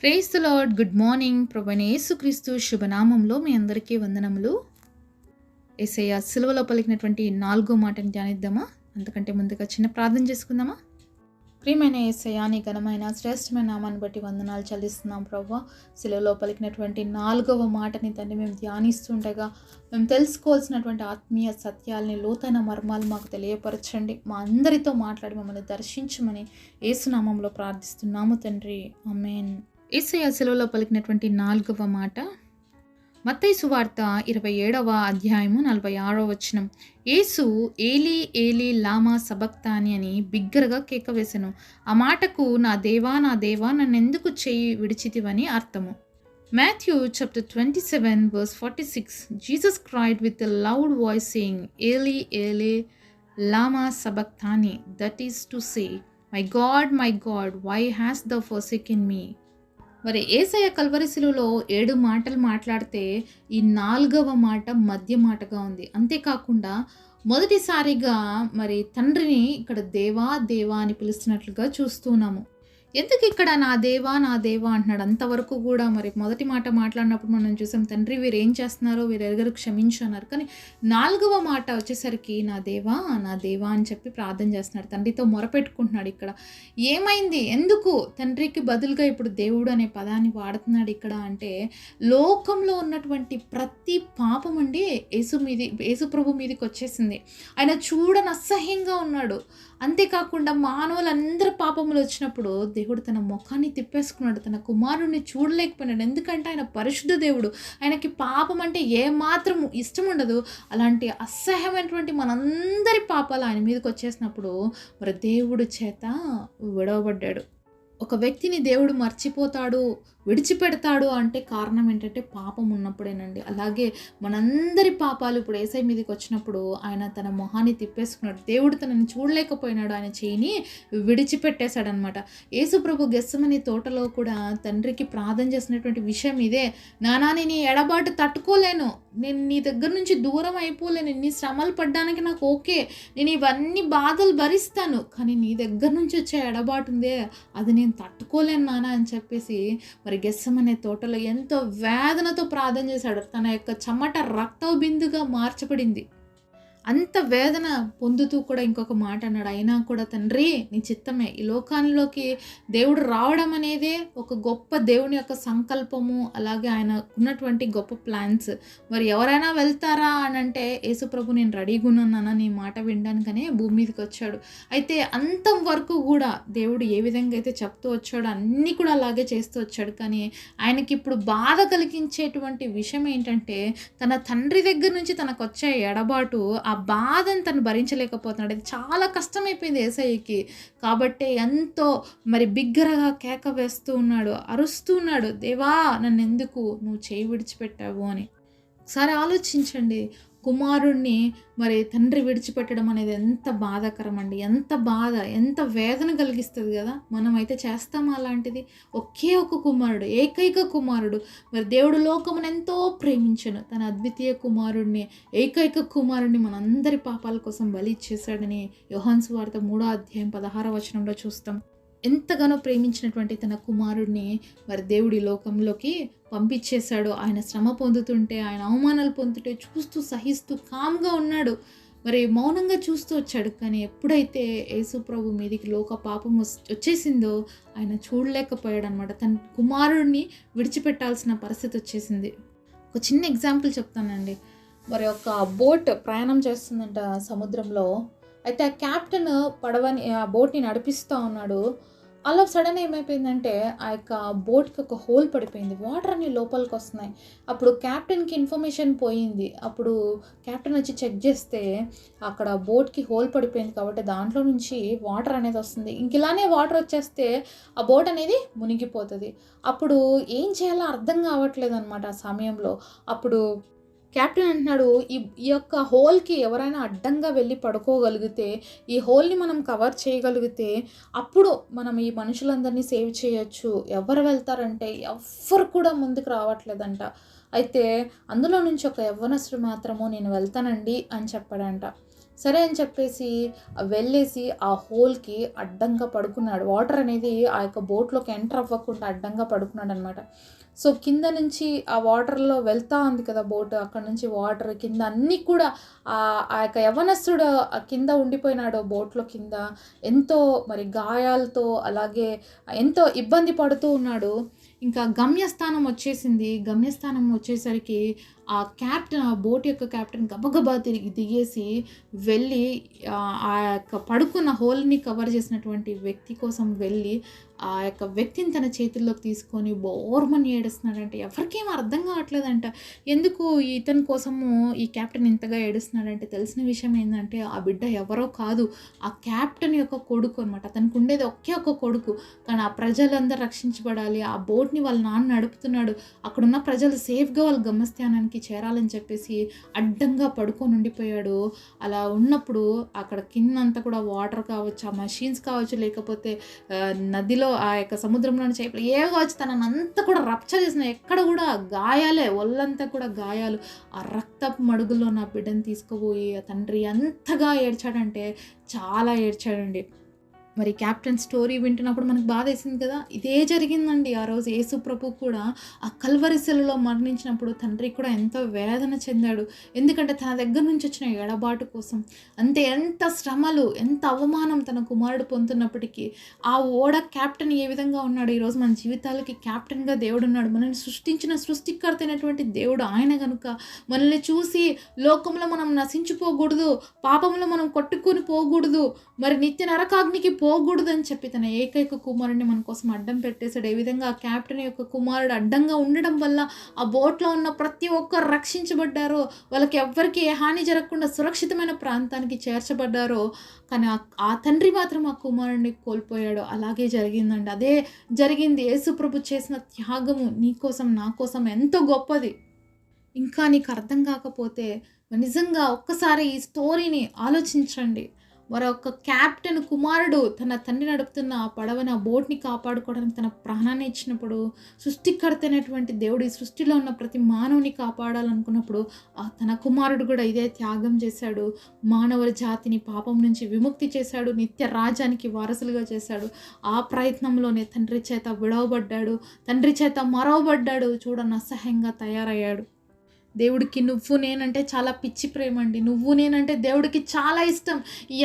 Praise the Lord. Good morning. ప్రభువైన యేసుక్రీస్తు శుభనామంలో మీ అందరికీ వందనములు. యేసయ్య సిలువలో పలికినటువంటి 4వ మాటను ధ్యానిద్దామా? అంతకంటే ముందుగా చిన్న ప్రార్థన చేసుకుందామా? ప్రియమైన యేసయ్య, నీ ఘనమైన శ్రేష్టమైన నామాన్ని బట్టి వందనాలు చెల్లిస్తున్నాం ప్రభువా. సిలువలో పలికినటువంటి 4వ మాటని తండ్రి మేము ధ్యానిస్తుండగా మేము తెలుసుకోవాల్సినటువంటి ఆత్మీయ సత్యాలని, లోతైన మర్మాలు మాకు తెలియపరచండి. మా అందరితో మాట్లాడి మమ్మల్ని దర్శించమని యేసునామంలో ప్రార్థిస్తున్నాము తండ్రి. ఆమేన్. యేసయ్య సిలువలో పలికినటువంటి 4వ మాట మత్తయి సువార్త 27వ అధ్యాయము 46వ వచనం. యేసు ఏలీ ఏలీ లామా సబక్తాని అని బిగ్గరగా కేక వేసెను. ఆ మాటకు నా దేవా నా దేవా నన్నెందుకు చేయి విడిచితివని అర్థము. Matthew chapter 27 verse 46. Jesus cried with a loud voice saying, Eli Eli lama sabachthani, that is to say, my God, why hast thou forsaken me? మరి యేసయ్య కల్వరి శిలువలో 7 మాటలు మాట్లాడితే ఈ 4వ మాట మధ్య మాటగా ఉంది. అంతేకాకుండా మొదటిసారిగా మరి తండ్రిని ఇక్కడ దేవా దేవా అని పిలుస్తున్నట్లుగా చూస్తున్నాము. ఎందుకు ఇక్కడ నా దేవా అంటున్నాడు? అంతవరకు కూడా మరి మొదటి మాట మాట్లాడినప్పుడు మనం చూసాం, తండ్రి వీరు ఏం చేస్తున్నారో వీరు ఎరుగరు క్షమించు అన్నారు. కానీ 4వ మాట వచ్చేసరికి నా దేవా అని చెప్పి ప్రార్థన చేస్తున్నాడు, తండ్రితో మొరపెట్టుకుంటున్నాడు. ఇక్కడ ఏమైంది? ఎందుకు తండ్రికి బదులుగా ఇప్పుడు దేవుడు అనే పదాన్ని వాడుతున్నాడు ఇక్కడ అంటే, లోకంలో ఉన్నటువంటి ప్రతి పాపం అండి యేసు ప్రభు మీదకి వచ్చేసింది. ఆయన చూడని అసహ్యంగా ఉన్నాడు. అంతేకాకుండా మానవులందరి పాపములు వచ్చినప్పుడు దేవుడు తన ముఖాన్ని తిప్పేసుకున్నాడు, తన కుమారుడిని చూడలేకపోయినాడు. ఎందుకంటే ఆయన పరిశుద్ధ దేవుడు, ఆయనకి పాపం అంటే ఏమాత్రం ఇష్టం ఉండదు. అలాంటి అసహ్యమైనటువంటి మనందరి పాపాలు ఆయన మీదకి వచ్చేసినప్పుడు మరి దేవుడు చేత విడవబడ్డాడు. ఒక వ్యక్తిని దేవుడు మర్చిపోతాడు, విడిచిపెడతాడు అంటే కారణం ఏంటంటే పాపం ఉన్నప్పుడేనండి. అలాగే మనందరి పాపాలు ఇప్పుడు యేసయ్య మీదకి వచ్చినప్పుడు ఆయన తన మొహాన్ని తిప్పేసుకున్నాడు. దేవుడు తనని చూడలేకపోయినాడు, ఆయన చేయిని విడిచిపెట్టేశాడనమాట. యేసు ప్రభు గెత్సెమనీ తోటలో కూడా తండ్రికి ప్రార్థన చేసినటువంటి విషయం ఇదే. నానా నేను ఈ ఎడబాటు తట్టుకోలేను, నేను నీ దగ్గర నుంచి దూరం అయిపోలేను, నీ శ్రమలు పడ్డానికి నాకు ఓకే, నేను ఇవన్నీ బాధలు భరిస్తాను, కానీ నీ దగ్గర నుంచి వచ్చే ఎడబాటు ఉందే అది నేను తట్టుకోలేను నాన్న అని చెప్పేసి మరి గెత్సెమనీ తోటలో ఎంతో వేదనతో ప్రార్థన చేశాడు. తన యొక్క చెమట రక్త బిందుగా మార్చబడింది. అంత వేదన పొందుతూ కూడా ఇంకొక మాట అన్నాడు, అయినా కూడా తండ్రి నీ చిత్తమే. ఈ లోకాల్లోకి దేవుడు రావడం అనేదే ఒక గొప్ప దేవుని యొక్క సంకల్పము, అలాగే ఆయన ఉన్నటువంటి గొప్ప ప్లాన్స్. మరి ఎవరైనా వెళ్తారా అని అంటే యేసుప్రభు నేను రెడీగా ఉన్నానా నీ మాట వినడానికనే భూమి మీదకి వచ్చాడు. అయితే అంతం వరకు కూడా దేవుడు ఏ విధంగా అయితే చెప్తూ వచ్చాడో అన్నీ కూడా అలాగే చేస్తూ వచ్చాడు. కానీ ఆయనకి ఇప్పుడు బాధ కలిగించేటువంటి విషయం ఏంటంటే, తన తండ్రి దగ్గర నుంచి తనకు వచ్చే ఎడబాటు, ఆ బాధను తను భరించలేకపోతున్నాడు. అది చాలా కష్టమైపోయింది యేసయ్యకి. కాబట్టి ఎంతో మరి బిగ్గరగా కేక వేస్తూ ఉన్నాడు, అరుస్తూ ఉన్నాడు, దేవా నన్ను ఎందుకు నువ్వు చేయి విడిచిపెట్టావు అని. ఒకసారి ఆలోచించండి, కుమారుణ్ణి మరి తండ్రి విడిచిపెట్టడం అనేది ఎంత బాధాకరం అండి. ఎంత బాధ, ఎంత వేదన కలిగిస్తుంది కదా. మనం అయితే చేస్తామా అలాంటిది? ఒకే ఒక కుమారుడు, ఏకైక కుమారుడు. మరి దేవుడు లోకమును ఎంతో ప్రేమించను, తన అద్వితీయ కుమారుడిని, ఏకైక కుమారుడిని మనందరి పాపాల కోసం బలి ఇచ్చేశాడని యోహాను సువార్త 3వ అధ్యాయం 16వ వచనంలో చూస్తాం. ఎంతగానో ప్రేమించినటువంటి తన కుమారుడిని మరి దేవుడి లోకంలోకి పంపించేశాడు. ఆయన శ్రమ పొందుతుంటే, ఆయన అవమానాలు పొందుతుంటే చూస్తూ సహిస్తూ కామ్గా ఉన్నాడు, మరి మౌనంగా చూస్తూ వచ్చాడు. కానీ ఎప్పుడైతే యేసు ప్రభు మీదికి లోక పాపం వచ్చేసిందో ఆయన చూడలేకపోయాడు అనమాట. తన కుమారుడిని విడిచిపెట్టాల్సిన పరిస్థితి వచ్చేసింది. ఒక చిన్న ఎగ్జాంపుల్ చెప్తానండి. మరి ఒక బోట్ ప్రయాణం చేస్తుందంట సముద్రంలో. అయితే ఆ క్యాప్టెన్ ఆ బోట్ని నడిపిస్తూ ఉన్నాడు. అలా సడన్ ఏమైపోయిందంటే ఆ యొక్క బోట్కి ఒక హోల్ పడిపోయింది, వాటర్ అన్ని లోపలికి వస్తున్నాయి. అప్పుడు క్యాప్టెన్కి ఇన్ఫర్మేషన్ పోయింది. అప్పుడు క్యాప్టెన్ వచ్చి చెక్ చేస్తే అక్కడ బోట్కి హోల్ పడిపోయింది కాబట్టి దాంట్లో నుంచి వాటర్ అనేది వస్తుంది. ఇంక ఇలానే వాటర్ వచ్చేస్తే ఆ బోట్ అనేది మునిగిపోతుంది. అప్పుడు ఏం చేయాలో అర్థం కావట్లేదు అనమాట ఆ సమయంలో. అప్పుడు క్యాప్టెన్ అంటున్నాడు, ఈ యొక్క హోల్కి ఎవరైనా అడ్డంగా వెళ్ళి పడుకోగలిగితే, ఈ హోల్ని మనం కవర్ చేయగలిగితే అప్పుడు మనం ఈ మనుషులందరినీ సేవ్ చేయొచ్చు. ఎవరు వెళ్తారంటే ఎవ్వరు కూడా ముందుకు రావట్లేదంట. అయితే అందులో నుంచి ఒక యవ్వనస్తుడు మాత్రము నేను వెళ్తానండి అని చెప్పాడంట. సరే అని చెప్పేసి వెళ్ళేసి ఆ హోల్‌కి అడ్డంగా పడుకున్నాడు. వాటర్ అనేది ఆ యొక్క బోట్‌లోకి ఎంటర్ అవ్వకుండా అడ్డంగా పడుకున్నాడనమాట. సో, కింద నుంచి ఆ వాటర్‌లో వెళ్తా ఉంది కదా బోట్. అక్కడి నుంచి వాటర్ కింద అన్నీ కూడా ఆ యొక్క యవ్వనస్తుడు కింద ఉండిపోయినాడు బోట్‌లో కింద. ఎంతో మరి గాయాలతో అలాగే ఎంతో ఇబ్బంది పడుతూ ఉన్నాడు. ఇంకా గమ్యస్థానం వచ్చేసింది. గమ్యస్థానం వచ్చేసరికి ఆ బోట్ యొక్క కెప్టెన్ గబగబా దిగేసి వెళ్ళి ఆ యొక్క పడుకున్న హోల్‌ని కవర్ చేసినటువంటి వ్యక్తి కోసం వెళ్ళి, ఆ యొక్క వ్యక్తిని తన చేతుల్లోకి తీసుకొని బోర్మని ఏడుస్తున్నాడంట. ఎవరికేం అర్థం కావట్లేదంట. ఎందుకు ఇతని కోసము ఈ కెప్టెన్ ఇంతగా ఏడుస్తున్నాడంటే తెలిసిన విషయం ఏందంటే, ఆ బిడ్డ ఎవరో కాదు, ఆ కెప్టెన్ యొక్క కొడుకు అనమాట. అతనికి ఉండేది ఒకే ఒక్క కొడుకు. కానీ ఆ ప్రజలందరూ రక్షించబడాలి. ఆ బోట్‌ని వాళ్ళ నాన్న నడుపుతున్నాడు. అక్కడున్న ప్రజలు సేఫ్‌గా వాళ్ళ గమ్యస్థానానికి చేరాలని చెప్పేసి అడ్డంగా పడుకొని ఉండిపోయాడు. అలా ఉన్నప్పుడు అక్కడ కిందంతా కూడా వాటర్ కావచ్చు, ఆ మషీన్స్ కావచ్చు, లేకపోతే నదిలో ఆ యొక్క సముద్రంలోని చేపలు ఏవో కావచ్చు, తననంతా కూడా రప్చర్ చేసినాయి. ఎక్కడ కూడా గాయాలే, ఒళ్ళంతా కూడా గాయాలు. ఆ రక్తపు మడుగులో నా బిడ్డని తీసుకుపోయి ఆ తండ్రి ఎంతగా ఏడ్చాడంటే చాలా ఏడ్చాడండి. మరి కెప్టెన్ స్టోరీ వింటున్నప్పుడు మనకు బాధేసింది కదా! ఇదే జరిగిందండి ఆ రోజు యేసు ప్రభువు కూడా ఆ కల్వరి శిలువలో మరణించినప్పుడు తండ్రి కూడా ఎంతో వేదన చెందాడు. ఎందుకంటే తన దగ్గర నుంచి వచ్చిన ఎడబాటు కోసం. అంతే ఎంత శ్రమలు, ఎంత అవమానం తన కుమారుడు పొందుతున్నప్పటికీ ఆ ఓడ కెప్టెన్ ఏ విధంగా ఉన్నాడు, ఈరోజు మన జీవితాలకి కెప్టెన్‌గా దేవుడున్నాడు. మనల్ని సృష్టించిన సృష్టికర్త అయినటువంటి దేవుడు ఆయన గనుక మనల్ని చూసి లోకంలో మనం నశించిపోకూడదు, పాపంలో మనం కొట్టుకొని పోకూడదు, మరి నిత్య నరకాగ్నికి పోకూడదని చెప్పి తన ఏకైక కుమారుడిని మన కోసం అడ్డం పెట్టేశాడు. ఏ విధంగా ఆ కెప్టెన్ యొక్క కుమారుడు అడ్డంగా ఉండడం వల్ల ఆ బోట్‌లో ఉన్న ప్రతి ఒక్కరు రక్షించబడ్డారో, వాళ్ళకి ఎవ్వరికీ ఏ హాని జరగకుండా సురక్షితమైన ప్రాంతానికి చేర్చబడ్డారో, కానీ ఆ తండ్రి మాత్రం ఆ కుమారుడిని కోల్పోయాడు. అలాగే జరిగిందండి. అదే జరిగింది. యేసు ప్రభు చేసిన త్యాగము నీ కోసం, నా కోసం ఎంతో గొప్పది. ఇంకా నీకు అర్థం కాకపోతే నిజంగా ఒక్కసారి ఈ స్టోరీని ఆలోచించండి. మరొక కెప్టెన్ కుమారుడు తన తండ్రి నడుపుతున్న ఆ పడవని, ఆ బోట్‌ని కాపాడుకోవడానికి తన ప్రాణాన్ని ఇచ్చినప్పుడు, సృష్టికర్త అయినటువంటి దేవుడు ఈ సృష్టిలో ఉన్న ప్రతి మానవుని కాపాడాలనుకున్నప్పుడు తన కుమారుడు కూడా ఇదే త్యాగం చేశాడు. మానవ జాతిని పాపం నుంచి విముక్తి చేశాడు. నిత్య రాజ్యానికి వారసులుగా చేశాడు. ఆ ప్రయత్నంలోనే తండ్రి చేత విడవబడ్డాడు. తండ్రి చేత మరవబడ్డాడు. చూడని అసహ్యంగా తయారయ్యాడు. దేవుడికి నువ్వు నేనంటే చాలా పిచ్చి ప్రేమ అండి. నువ్వు నేనంటే దేవుడికి చాలా ఇష్టం.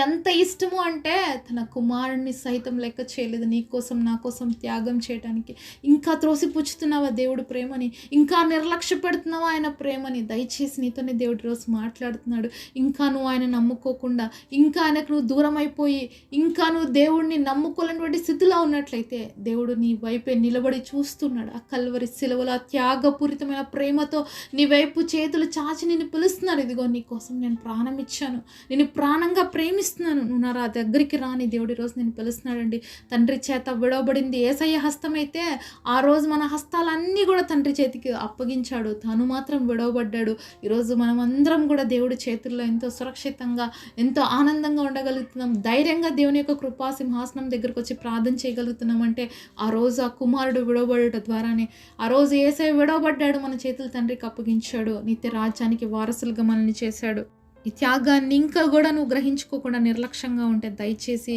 ఎంత ఇష్టము అంటే తన కుమారుడిని సైతం లెక్క చేయలేదు నీ కోసం, నా కోసం త్యాగం చేయడానికి. ఇంకా త్రోసిపుచ్చుతున్నావా దేవుడి ప్రేమని? ఇంకా నిర్లక్ష్య పెడుతున్నావా ఆయన ప్రేమని? దయచేసి నీతోనే దేవుడు రోజు మాట్లాడుతున్నాడు. ఇంకా నువ్వు ఆయన నమ్ముకోకుండా, ఇంకా ఆయనకు నువ్వు దూరం అయిపోయి, ఇంకా నువ్వు దేవుడిని నమ్ముకోలేనటువంటి స్థితిలో ఉన్నట్లయితే దేవుడు నీ వైపే నిలబడి చూస్తున్నాడు. ఆ కల్వరి శిలువలో ఆ త్యాగపూరితమైన ప్రేమతో నీ వైపు చేతులు చాచి నిన్ను పిలుస్తున్నాను. ఇదిగో నీ కోసం నేను ప్రాణం ఇచ్చాను, నేను ప్రాణంగా ప్రేమిస్తున్నాను, నువ్వు నా దగ్గరికి రాని దేవుడి రోజు నేను పిలుస్తున్నాడండి. తండ్రి చేత విడవబడింది యేసయ్య హస్తం అయితే ఆ రోజు మన హస్తాలన్నీ కూడా తండ్రి చేతికి అప్పగించాడు. తను మాత్రం విడవబడ్డాడు. ఈరోజు మనం అందరం కూడా దేవుడి చేతుల్లో ఎంతో సురక్షితంగా, ఎంతో ఆనందంగా ఉండగలుగుతున్నాం. ధైర్యంగా దేవుని యొక్క కృపా సింహాసనం దగ్గరకు వచ్చి ప్రార్థన చేయగలుగుతున్నాం అంటే ఆ రోజు ఆ కుమారుడు విడవబడట ద్వారానే. ఆ రోజు యేసయ్య విడవబడ్డాడు, మన చేతులు తండ్రికి అప్పగించాడు. నిత్య రాజ్యానికి వారసులుగా మనల్ని చేశాడు. ఈ త్యాగాన్ని ఇంకా కూడా నువ్వు గ్రహించుకోకుండా నిర్లక్ష్యంగా ఉంటే దయచేసి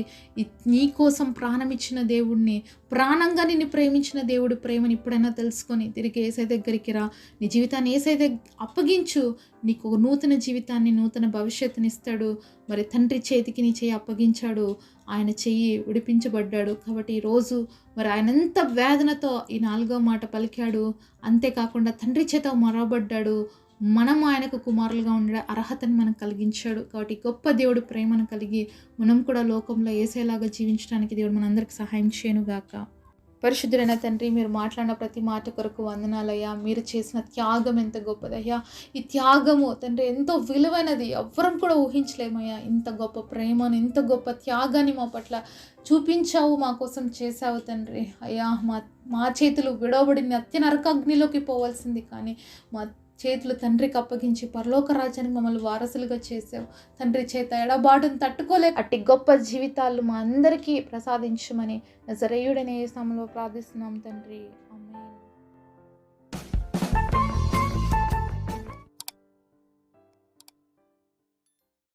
నీ కోసం ప్రాణం ఇచ్చిన దేవుడిని, ప్రాణంగా నిన్ను ప్రేమించిన దేవుడి ప్రేమని ఇప్పుడైనా తెలుసుకొని తిరిగి యేసయ్య దగ్గరికి రా. నీ జీవితాన్ని యేసయ్య అప్పగించు. నీకు ఒక నూతన జీవితాన్ని, నూతన భవిష్యత్తుని ఇస్తాడు. మరి తండ్రి చేతికి నీ చెయ్యి అప్పగించాడు, ఆయన చెయ్యి విడిపించబడ్డాడు. కాబట్టి ఈరోజు మరి ఆయన ఎంత వేదనతో ఈ 4వ మాట పలికాడు. అంతేకాకుండా తండ్రి చేత మరవబడ్డాడు. మనం ఆయనకు కుమారులుగా ఉండే అర్హతను మనకు కలిగించాడు. కాబట్టి గొప్ప దేవుడి ప్రేమను కలిగి మనం కూడా లోకంలో యేసయ్యలాగా జీవించడానికి దేవుడు మనందరికి సహాయం చేయనుగాక. పరిశుద్ధుడైన తండ్రి, మీరు మాట్లాడిన ప్రతి మాట కొరకు వందనాలయ్యా. మీరు చేసిన త్యాగం ఎంత గొప్పదయ్యా. ఈ త్యాగము తండ్రి ఎంతో విలువైనది, ఎవ్వరం కూడా ఊహించలేమయ్యా. ఇంత గొప్ప ప్రేమను, ఇంత గొప్ప త్యాగాన్ని మా పట్ల చూపించావు, మా కోసం చేశావు తండ్రి. అయ్యా, మా చేతులు విడవబడి నిత్య నరకాగ్నిలోకి పోవాల్సింది, కానీ మా చేతులు తండ్రికి అప్పగించి పరలోక రాజ్యానికి మమ్మల్ని వారసులుగా చేసావు. తండ్రి చేత ఎడబాటును తట్టుకోలేక అట్టి గొప్ప జీవితాలు మా అందరికీ ప్రసాదించమని నజరేయుడనే యేసు నామములో ప్రార్థిస్తున్నాం తండ్రి. ఆమేన్.